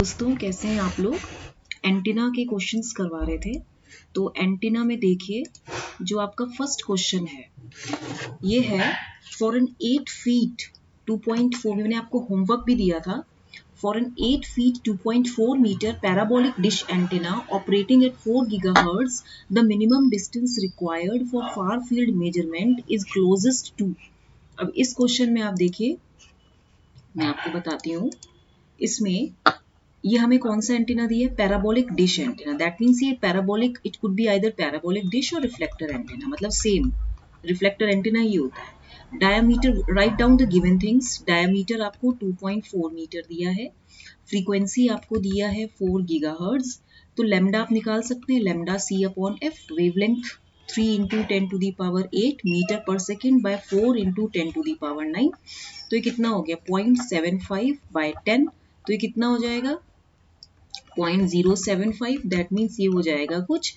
दोस्तों कैसे हैं आप लोग। एंटीना के क्वेश्चंस करवा रहे थे। तो एंटीना में देखिए जो आपका फर्स्ट क्वेश्चन है ये है फॉर एन 8 फीट 2.4 मैंने आपको होमवर्क भी दिया था। For an 8 feet 2.4 metre parabolic dish antenna operating at 4 gigahertz the minimum distance required for far field measurement is closest to. अब इस क्वेश्चन में आप देखिए मैं आपको बताती हूँ। इसमें ये हमें कौन सा एंटीना दिया है, parabolic dish antenna. That means ये parabolic, it could be either parabolic dish or reflector antenna, मतलब सेम रिफ्लेक्टर एंटीना ही होता है। Diameter, write down the given things. Diameter आपको 2.4 मीटर दिया है, फ्रीक्वेंसी आपको दिया है 4 गीगाहर्ट्ज। तो लैम्डा आप निकाल सकते हैं, lambda C upon F. Wavelength 3 into 10 to the power 8 metre per second by 4 into 10 to the power 9। तो ये कितना हो गया 0.75 बाय 10। तो ये कितना हो जाएगा 0.075। दैट मीन्स ये हो जाएगा कुछ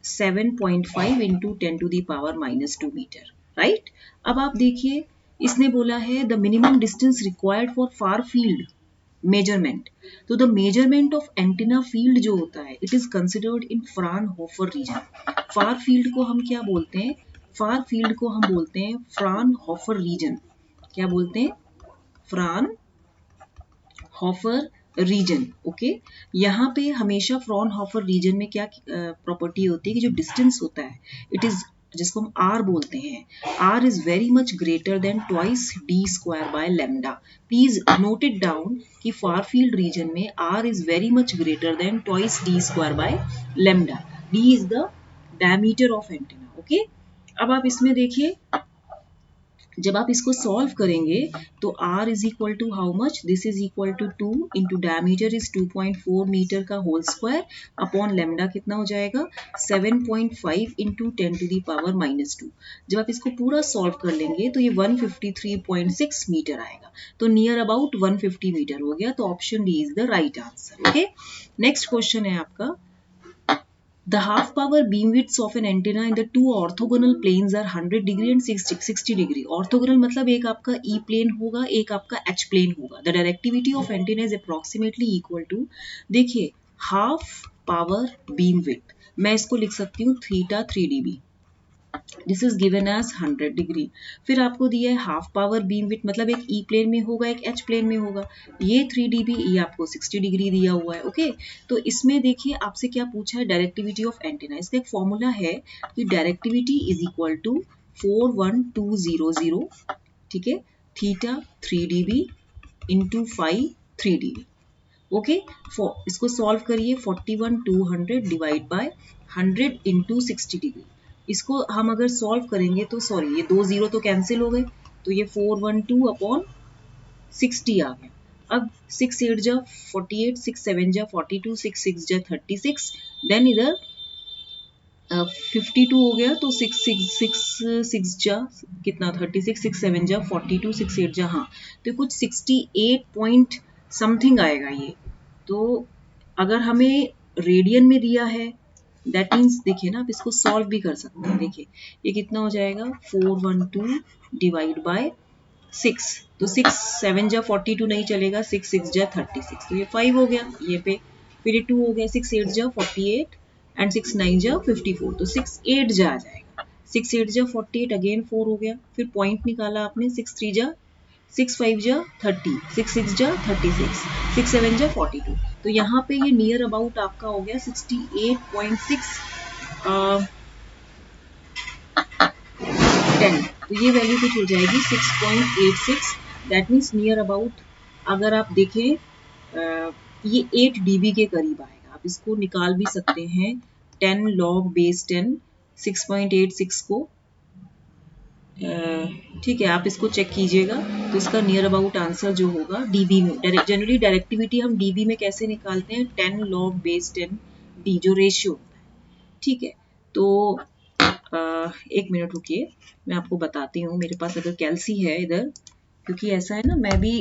7.5 into 10 to the power -2 metre. Right. अब आप देखिए इसने बोला है the minimum distance required for far field measurement. तो the measurement of antenna field जो होता है it is considered in Fraunhofer region. Far field को हम क्या बोलते हैं, फार फील्ड को हम बोलते हैं फ्रानहोफर रीजन। क्या बोलते हैं, फ्रानहोफर रीजन। ओके, यहाँ पे हमेशा फ्रानहोफर रीजन में क्या प्रॉपर्टी होती है कि जो डिस्टेंस होता है इट इज, जिसको हम आर बोलते हैं, R is very much greater than twice D square by lambda. Please note it down कि फार फील्ड रीजन में R is very much greater than twice D square by lambda. D is the diameter of antenna. Okay, अब आप इसमें देखिए जब आप इसको solve करेंगे तो r is equal to how much, this is equal to 2 into diameter is 2.4 metre का होल स्क्वायर अपॉन लेमडा कितना हो जाएगा 7.5 इंटू 10 टू दी पावर -2। जब आप इसको पूरा सॉल्व कर लेंगे तो ये 153.6 मीटर आएगा। तो नियर अबाउट 150 मीटर हो गया। तो option D is the right answer. Okay, next question है आपका The half power beamwidths of an antenna in the two orthogonal planes are 100 degree and 60 degree. Orthogonal मतलब एक आपका E plane होगा, एक आपका H plane होगा। The directivity of antenna is approximately equal to, देखिए half power beamwidth मैं इसको लिख सकती हूँ theta 3 dB। This is given as 100 degree. फिर आपको दिया है हाफ पावर बीम विड्थ, मतलब एक ई प्लेन में होगा एक एच प्लेन में होगा। ये 3 dB, ये आपको 60 डिग्री दिया हुआ है। ओके, तो इसमें देखिए आपसे क्या पूछा है, डायरेक्टिविटी ऑफ एंटीना। इसका एक फॉर्मूला है कि डायरेक्टिविटी इज इक्वल टू 41200, ठीक है, theta 3 dB into phi 3 dB। Okay, इसको सॉल्व करिए 41200 डिवाइड बाय 100 इंटू 60 डिग्री। इसको हम अगर सॉल्व करेंगे तो सॉरी ये 2 जीरो तो कैंसिल हो गए, तो ये 412 अपॉन 60 आ गया। अब 6 8 जा 48, 6 7 जा 42, 6 6 जा 36, देन इधर 52 हो गया तो 6 जा कितना 36, 6 7 जा 42, 6 8 जा, हाँ तो कुछ 68 पॉइंट समथिंग आएगा ये। तो अगर हमें रेडियन में दिया है दैट मीन्स देखिए ना आप इसको सॉल्व भी कर सकते हैं। देखिए ये कितना हो जाएगा 412 डिवाइड बाय 6, तो 6 7 जा 42 नहीं चलेगा, 6 6 जा 36, तो ये 5 हो गया ये पे। फिर ये 2 हो गया, 6 8 जा 48 एंड 6 9 जा 54, तो 6 8 जा आ जाएगा। 6 8 जा 48 अगेन 4 हो गया। फिर पॉइंट निकाला आपने, 6 3 जा 6 5 जा 30, 6 6 जा 36, 6 7 जा 42। तो यहाँ पे ये नियर अबाउट आपका हो गया 68.6 10। तो ये वैल्यू कुछ हो जाएगी 6.86। दैट मीन्स नियर अबाउट अगर आप देखें ये 8 dB के करीब आएगा। आप इसको निकाल भी सकते हैं 10 log base 10, 6.86 को, ठीक है आप इसको चेक कीजिएगा। तो इसका नियर अबाउट आंसर जो होगा डीबी में, जनरली डायरेक्टिविटी हम डीबी में कैसे निकालते हैं 10 log base 10 डी जो रेशियो होता है। ठीक है, तो एक मिनट रुकिए मैं आपको बताती हूँ। मेरे पास अगर कैलसी है इधर, क्योंकि ऐसा है ना मैं भी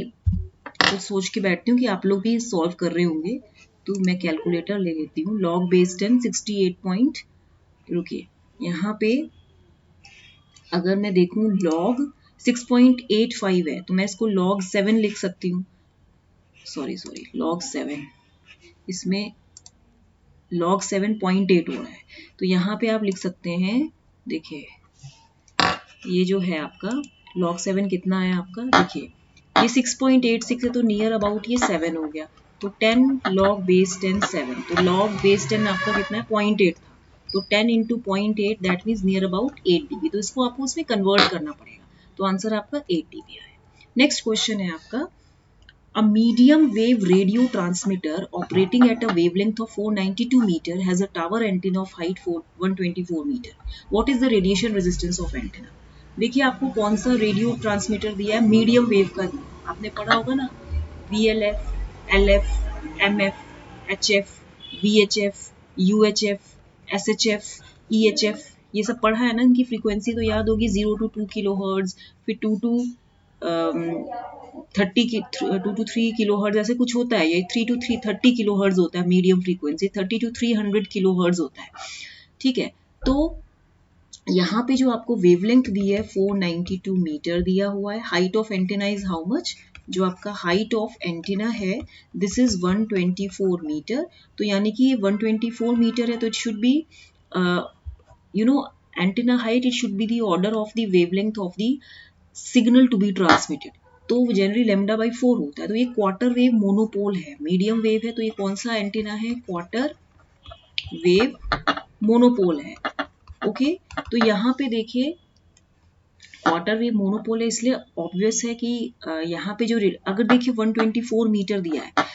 कुछ सोच के बैठती हूँ कि आप लोग भी सॉल्व कर रहे होंगे, तो मैं कैलकुलेटर ले लेती हूँ। log base 10 68 पॉइंट, रुकिए यहाँ पे अगर मैं देखूं log 6.85 है तो मैं इसको log 7 लिख सकती हूँ। सॉरी log 7, इसमें log 7.8 हो रहा है, तो यहाँ पे आप लिख सकते हैं, देखिए ये जो है आपका log 7 कितना है आपका, देखिए ये 6.86 है, तो नियर अबाउट ये 7 हो गया, तो 10 log base 10 7, तो log base 10 आपका कितना है 0.8 था, तो 10 into 0.8 that means near about 8 dB, तो इसको आपको उसमें कन्वर्ट करना पड़ेगा, तो आंसर आपका 8 dB है। नेक्स्ट क्वेश्चन है आपका, a medium wave radio transmitter operating at a wavelength of 492 meter has a tower antenna of height 124 meter. What is the radiation resistance of antenna? देखिए आपको कौन सा रेडियो ट्रांसमीटर दिया है, मीडियम वेव का दिया, आपने पढ़ा होगा ना, VLF, LF, MF, HF, VHF, UHF, SHF, EHF, ये सब पढ़ा है ना, इनकी फ्रीक्वेंसी तो याद होगी, 0 to 2 किलो हर्ट्ज, फिर 2 to 2 to 3 किलो हर्ट्ज ऐसे कुछ होता है, ये 3 to 30 किलो हर्ट्ज होता है medium frequency, 30 to 300 kilo hertz होता है, ठीक है। तो यहाँ पे जो आपको वेवलेंथ दी है 492 मीटर दिया हुआ है, height of antenna is how much, जो आपका हाइट ऑफ एंटेना है दिस इज 124 मीटर, तो यानी कि ये 124 मीटर है, तो it should be you know antenna height, it should be the order of the wavelength of the signal to be transmitted, तो जनरली लैम्डा बाई 4 होता है, तो ये क्वार्टर वेव मोनोपोल है, मीडियम वेव है, तो ये कौन सा एंटीना है, क्वार्टर वेव मोनोपोल है, ओके। तो यहाँ पे देखिए क्वार्टर वेव मोनोपोल है, इसलिए ऑब्वियस है कि यहाँ पे जो अगर देखिए 124 मीटर दिया है,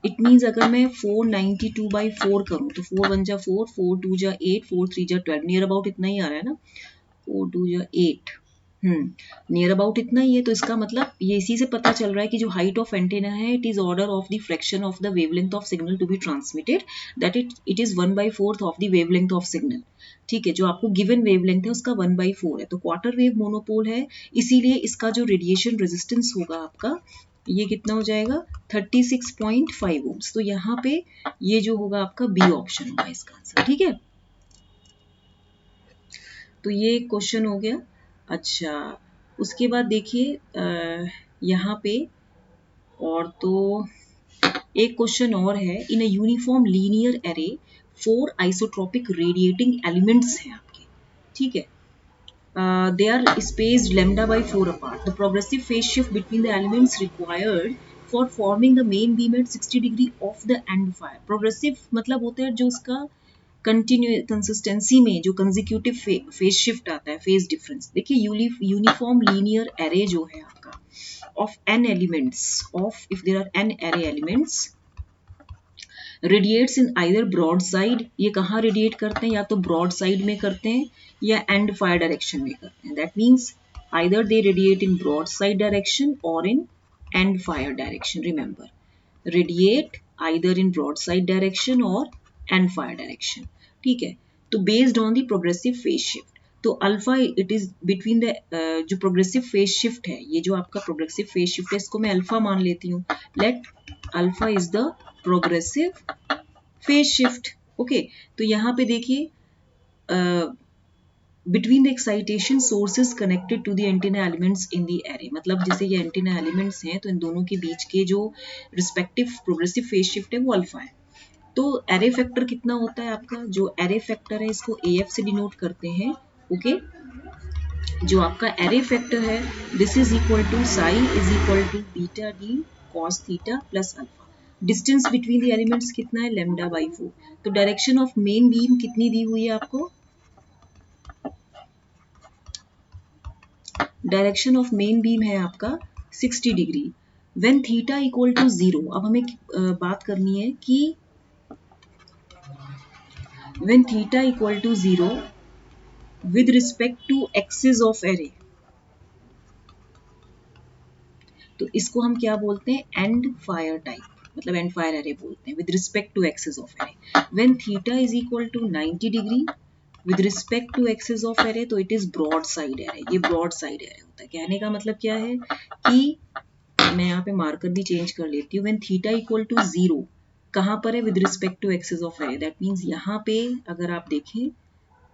इट मीन्स अगर मैं 492/4 करूँ तो 4 1 जा 4, 4 2 जा 8, 4 3 जा 12, नियर अबाउट इतना ही आ रहा है ना, 4 2 जा 8, नियर अबाउट इतना ही है, तो इसका मतलब ये इसी से पता चल रहा है कि जो हाइट ऑफ एंटेना है it is order of the fraction of the wavelength of signal to be transmitted, that it is 1/4 of the wavelength of signal, ठीक है, जो आपको गिवन वेवलेंथ है उसका 1/4 है, तो क्वार्टर वेव मोनोपोल है, इसीलिए इसका जो रेडिएशन रेजिस्टेंस होगा आपका ये कितना हो जाएगा 36.5 ओम्स, तो यहाँ पे ये जो होगा आपका बी ऑप्शन होगा इसका आंसर, ठीक है। तो ये क्वेश्चन हो गया। अच्छा, उसके बाद देखिए यहाँ पे और तो एक क्वेश्चन और है, in a uniform linear array 4 isotropic radiating elements हैं आपके, ठीक है, they are spaced lambda by 4 apart. The progressive phase shift between the elements required for forming the main beam at 60 degree of the end fire. Progressive मतलब होता है जो उसका consistency में जो कंजिक्यूटिव फेज शिफ्ट आता है, फेज डिफरेंस। देखिए यूनिफॉर्म लीनियर एरे जो है आपका of n elements, of if there are n array elements, radiates in either broad side, ये कहाँ रेडिएट करते हैं, या तो ब्रॉड साइड में करते हैं या एंड फायर डायरेक्शन में करते हैं, that means either they radiate in broadside direction or in end fire direction, remember radiate either in broadside direction or end fire direction, ठीक है। तो based on the progressive phase shift, तो alpha it is between the जो progressive phase shift है, ये जो आपका progressive phase shift है इसको मैं अल्फा मान लेती हूँ, let alpha is the progressive phase shift, okay. तो यहाँ पे देखिए between the excitation sources connected to the antenna elements in the array, मतलब जैसे ये एंटीना एलिमेंट्स हैं तो इन दोनों के बीच के जो रिस्पेक्टिव प्रोग्रेसिव फेज शिफ्ट है वो अल्फा है। तो एरे फैक्टर कितना होता है आपका, जो एरे फैक्टर है इसको AF से डिनोट करते हैं, ओके। जो आपका एरे फैक्टर है this is equal to psi is equal to beta D cos theta plus alpha. Distance between the elements कितना है लैम्डा बाई 4। तो डायरेक्शन ऑफ मेन बीम कितनी दी हुई है आपको, डायरेक्शन ऑफ मेन बीम है आपका 60 degree when theta equal to 0। अब हमें बात करनी है कि when theta equal to 0 with respect to axis of array, तो इसको हम क्या बोलते हैं एंड फायर टाइप, मतलब एंड फायर एरे बोलते हैं with respect to axis of array. When theta is equal to 90 degree with respect to axis of array, तो it is broadside array, ये ब्रॉड साइड एरे होता है। कहने का मतलब क्या है कि मैं यहाँ पे मार्कर भी चेंज कर लेती हूँ, व्हेन थीटा इक्वल टू 0 कहाँ पर है with respect to axis of array, that means यहाँ पे अगर आप देखें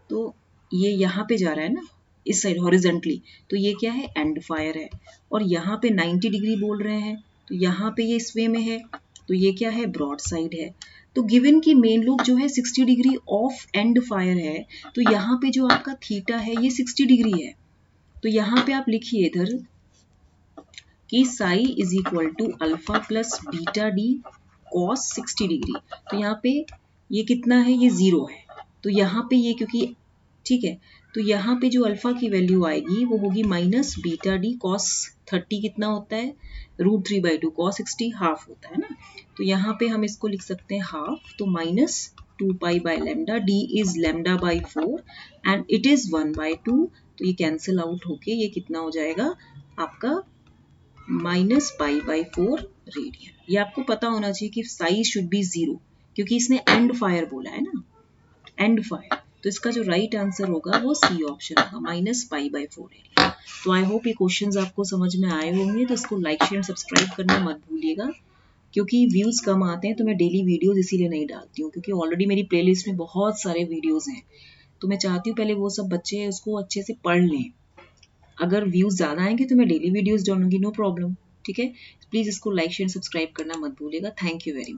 तो ये यहाँ पे जा रहा है ना इस साइड हॉरिजेंटली, तो ये क्या है एंड फायर है, और यहाँ पे 90 डिग्री बोल रहे हैं तो यहाँ पे ये इस वे में है, तो ये क्या है, ब्रॉड साइड है। तो गिवन की मेन लूप जो है 60 डिग्री ऑफ एंड फायर है, तो यहाँ पे जो आपका थीटा है ये 60 डिग्री है। तो यहाँ पे आप लिखिए इधर कि psi is equal to alpha plus beta D cos 60 degree. तो यहाँ पे ये कितना है, ये 0 है। तो यहाँ पे ये क्योंकि ठीक है, तो यहाँ पे जो अल्फा की वैल्यू आएगी वो होगी माइनस बीटा डी कॉस 30 कितना होता है, √3/2 कॉस 60 हाफ होता है ना। तो यहाँ पे हम इसको लिख सकते हैं हाफ, तो minus 2π/λ, D is λ/4 and it is 1/2। तो ये कैंसिल आउट होके ये कितना हो जाएगा आपका -π/4 रेडियन। ये आपको पता होना चाहिए कि साइज शुड बी 0, क्योंकि इसने एंड फायर बोला है ना, एंड फायर। तो इसका जो राइट आंसर होगा वो सी ऑप्शन होगा, -π/4 रेडियन। तो आई होप ये क्वेश्चंस आपको समझ में आए होंगे। तो इसको लाइक शेयर सब्सक्राइब करना मत भूलिएगा, क्योंकि व्यूज कम आते हैं तो मैं डेली वीडियोस इसीलिए नहीं डालती हूँ, क्योंकि ऑलरेडी मेरी प्लेलिस्ट में बहुत सारे वीडियोस हैं। तो मैं चाहती हूँ पहले वो सब बच्चे उसको अच्छे से पढ़ लें। अगर व्यूज ज़्यादा आएंगे तो मैं डेली वीडियोस डालूंगी, नो प्रॉब्लम। ठीक है, प्लीज़ इसको लाइक शेयर सब्सक्राइब करना मत भूलिएगा। Thank you very much.